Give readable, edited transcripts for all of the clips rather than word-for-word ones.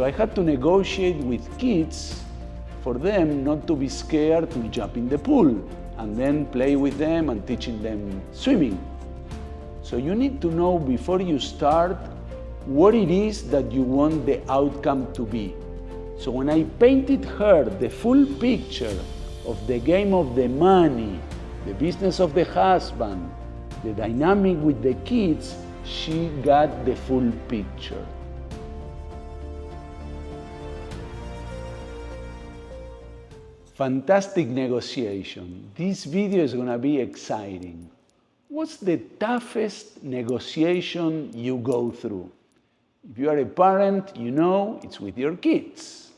So I had to negotiate with kids for them not to be scared to jump in the pool and then play with them and teaching them swimming. So you need to know before you start what it is that you want the outcome to be. So when I painted her the full picture of the game of the money, the business of the husband, the dynamic with the kids, she got the full picture. Fantastic negotiation. This video is going to be exciting. What's the toughest negotiation you go through? If you are a parent, you know it's with your kids.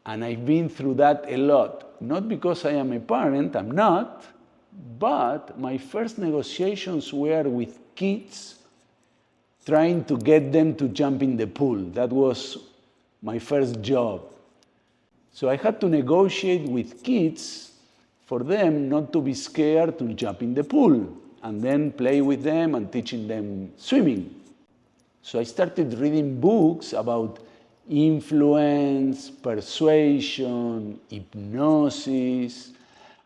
And I've been through that a lot. Not because I am a parent, I'm not, but my first negotiations were with kids, trying to get them to jump in the pool. That was my first job. So I had to negotiate with kids for them not to be scared to jump in the pool and then play with them and teaching them swimming. So I started reading books about influence, persuasion, hypnosis.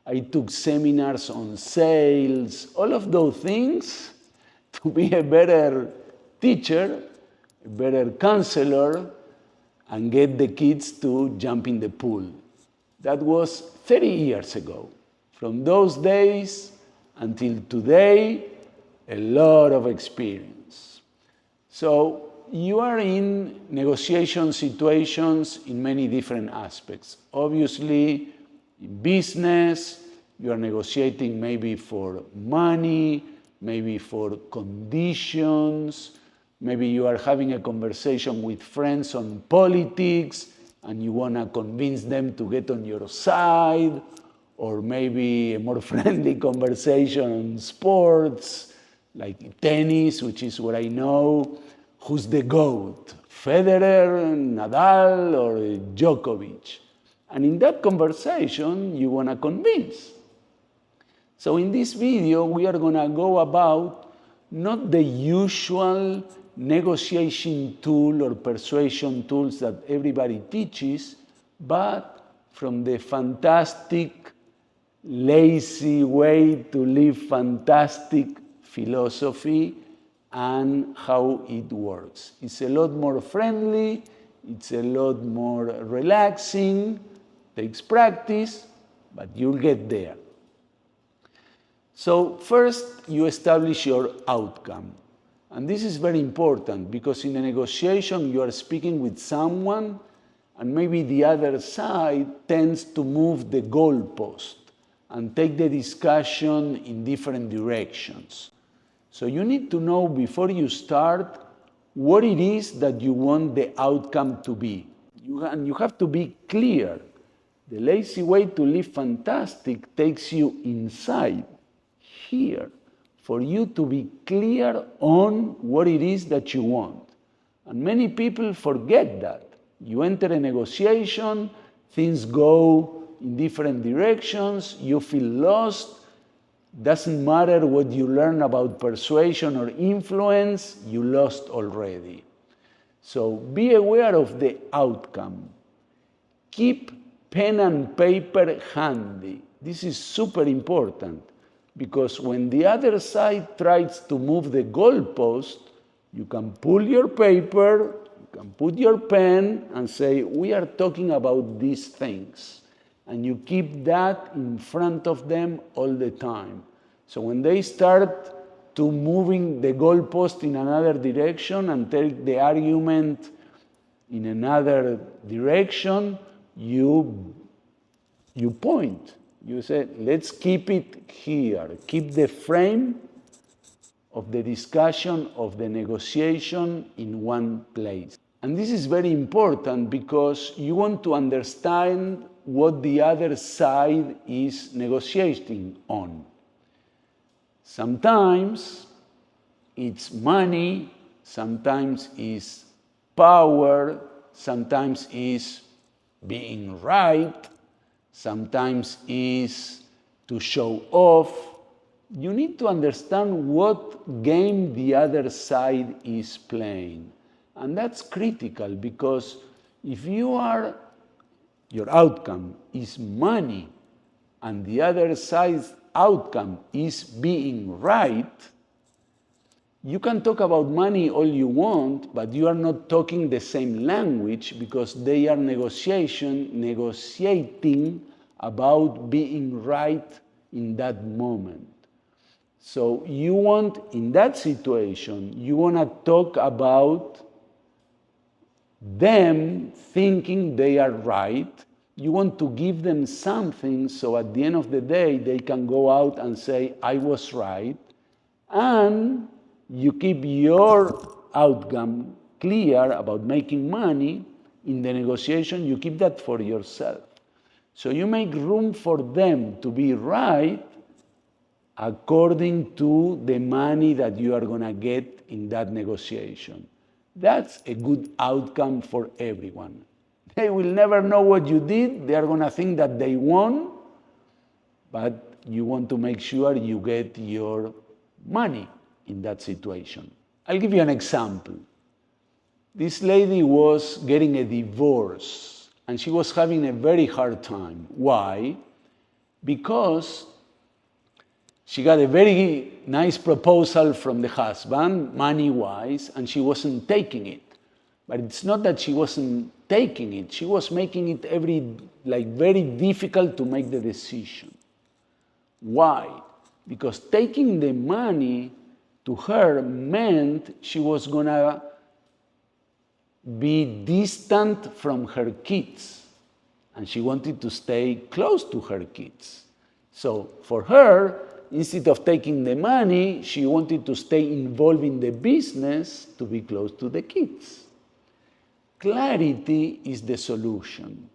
I took seminars on sales, all of those things to be a better teacher, a better counselor, and get the kids to jump in the pool. That was 30 years ago. From those days until today, a lot of experience. So you are in negotiation situations in many different aspects. Obviously, in business, you are negotiating maybe for money, maybe for conditions. Maybe you are having a conversation with friends on politics and you want to convince them to get on your side, or maybe a more friendly conversation on sports, like tennis, which is what I know. Who's the GOAT? Federer, Nadal, or Djokovic? And in that conversation, you want to convince. So in this video, we are going to go about not the usual negotiation tool or persuasion tools that everybody teaches, but from the fantastic, lazy way to live fantastic philosophy and how it works. It's a lot more friendly, it's a lot more relaxing, takes practice, but you'll get there. So first, you establish your outcome. And this is very important because in a negotiation, you are speaking with someone and maybe the other side tends to move the goalpost and take the discussion in different directions. So you need to know before you start what it is that you want the outcome to be. And you have to be clear. The lazy way to live fantastic takes you inside, here, for you to be clear on what it is that you want. And many people forget that. You enter a negotiation, things go in different directions, you feel lost. Doesn't matter what you learn about persuasion or influence, you lost already. So be aware of the outcome. Keep pen and paper handy. This is super important because when the other side tries to move the goalpost, you can pull your paper, you can put your pen and say, we are talking about these things. And you keep that in front of them all the time. So when they start to moving the goalpost in another direction and take the argument in another direction, you point. You say, let's keep it here. Keep the frame of the discussion, of the negotiation in one place. And this is very important because you want to understand what the other side is negotiating on. Sometimes it's money, sometimes it's power, sometimes it's being right, sometimes it's to show off. You need to understand what game the other side is playing. And that's critical because if your outcome is money and the other side's outcome is being right, you can talk about money all you want, but you are not talking the same language because they are negotiating about being right in that moment. So you want, in that situation, you want to talk about them thinking they are right. You want to give them something so at the end of the day they can go out and say, I was right. And you keep your outcome clear about making money in the negotiation, you keep that for yourself. So you make room for them to be right according to the money that you are going to get in that negotiation. That's a good outcome for everyone. They will never know what you did. They are going to think that they won, but you want to make sure you get your money in that situation. I'll give you an example. This lady was getting a divorce, and she was having a very hard time. Why? Because she got a very nice proposal from the husband, money-wise, and she wasn't taking it. But it's not that she wasn't taking it. She was making it very difficult to make the decision. Why? Because taking the money to her meant she was going to be distant from her kids. And she wanted to stay close to her kids. So for her, instead of taking the money, she wanted to stay involved in the business to be close to the kids. Clarity is the solution.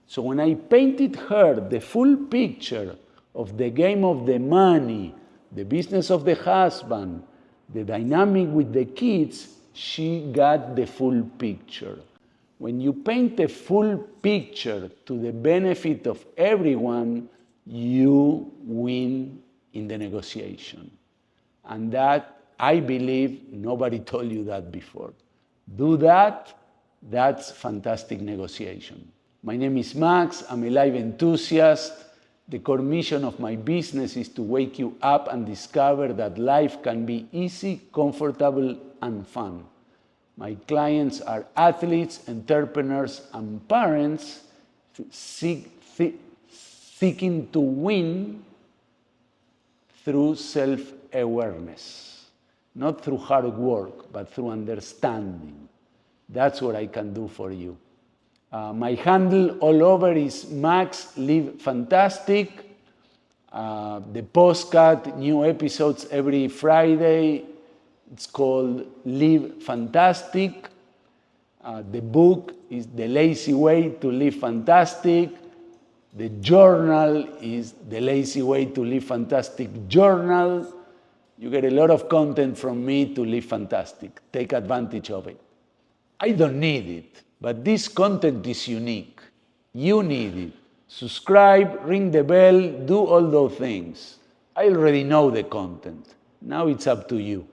So when I painted her the full picture of the game of the money, the business of the husband, the dynamic with the kids, she got the full picture. When you paint a full picture to the benefit of everyone, you win in the negotiation. And that, I believe, nobody told you that before. Do that, that's fantastic negotiation. My name is Max, I'm a life enthusiast. The core mission of my business is to wake you up and discover that life can be easy, comfortable, and fun. My clients are athletes, entrepreneurs, and parents seeking to win through self-awareness, not through hard work, but through understanding. That's what I can do for you. My handle all over is Max Live Fantastic. The postcard, new episodes every Friday. It's called Live Fantastic. The book is The Lazy Way to Live Fantastic. The journal is The Lazy Way to Live Fantastic Journal. You get a lot of content from me to live fantastic. Take advantage of it. I don't need it, but this content is unique. You need it. Subscribe, ring the bell, do all those things. I already know the content. Now it's up to you.